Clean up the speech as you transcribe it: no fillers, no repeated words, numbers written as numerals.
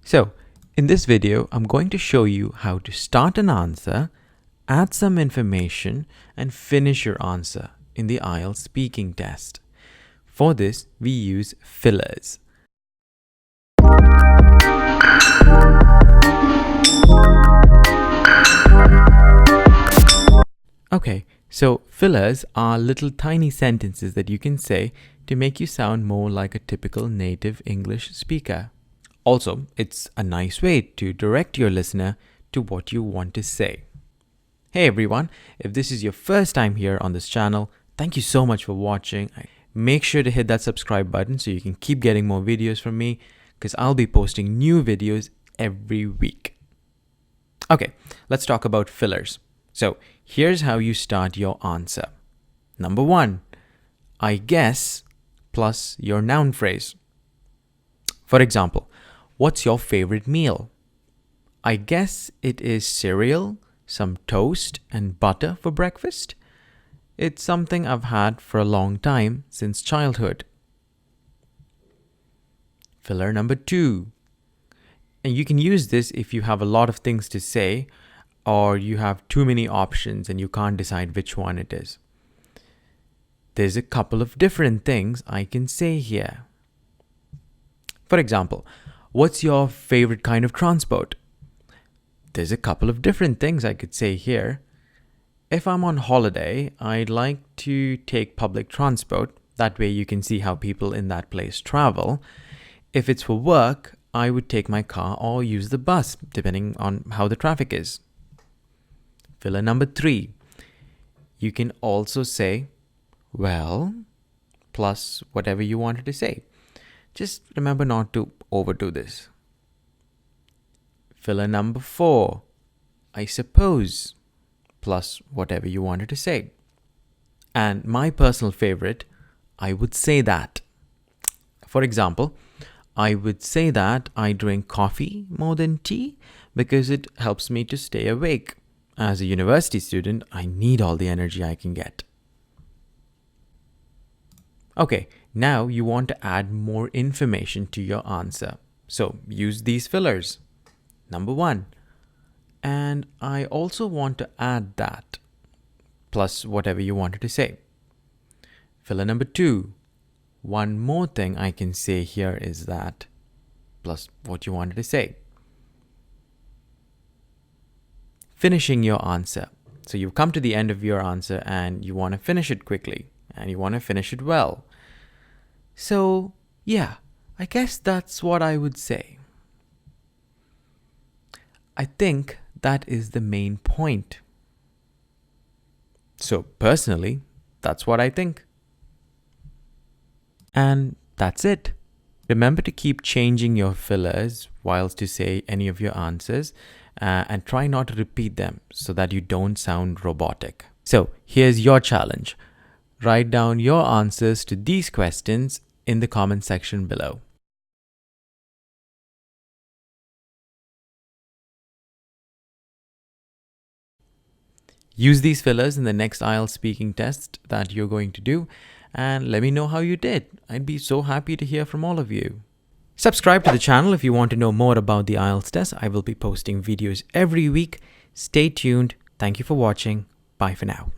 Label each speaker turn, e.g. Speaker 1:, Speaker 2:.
Speaker 1: So, in this video, I'm going to show you how to start an answer, add some information, and finish your answer in the IELTS speaking test. For this, we use fillers. Okay, so fillers are little tiny sentences that you can say to make you sound more like a typical native English speaker. Also, it's a nice way to direct your listener to what you want to say. Hey everyone, if this is your first time here on this channel, thank you so much for watching. Make sure to hit that subscribe button so you can keep getting more videos from me, because I'll be posting new videos every week. Okay, let's talk about fillers. So here's how you start your answer. Number 1, I guess plus your noun phrase. For example, what's your favorite meal? I guess it is cereal, some toast, and butter for breakfast. It's something I've had for a long time, since childhood. Filler number 2. And you can use this if you have a lot of things to say, or you have too many options and you can't decide which one it is. There's a couple of different things I can say here. For example, what's your favorite kind of transport? There's a couple of different things I could say here. If I'm on holiday, I'd like to take public transport. That way you can see how people in that place travel. If it's for work, I would take my car or use the bus, depending on how the traffic is. Filler number 3. You can also say, well, plus whatever you wanted to say. Just remember not to overdo this. Filler number 4. I suppose, plus whatever you wanted to say. And my personal favorite, I would say that. For example, I would say that I drink coffee more than tea because it helps me to stay awake. As a university student, I need all the energy I can get. Okay, now you want to add more information to your answer. So use these fillers. Number 1. And I also want to add that, plus whatever you wanted to say. Filler number 2. One more thing I can say here is that, plus what you wanted to say. Finishing your answer. So you've come to the end of your answer and you want to finish it quickly and you want to finish it well. So yeah, I guess that's what I would say. I think that is the main point. So personally, that's what I think. And that's it. Remember to keep changing your fillers whilst to say any of your answers. And try not to repeat them so that you don't sound robotic. So here's your challenge. Write down your answers to these questions in the comment section below. Use these fillers in the next IELTS speaking test that you're going to do, and let me know how you did. I'd be so happy to hear from all of you. Subscribe to the channel if you want to know more about the IELTS test. I will be posting videos every week. Stay tuned. Thank you for watching. Bye for now.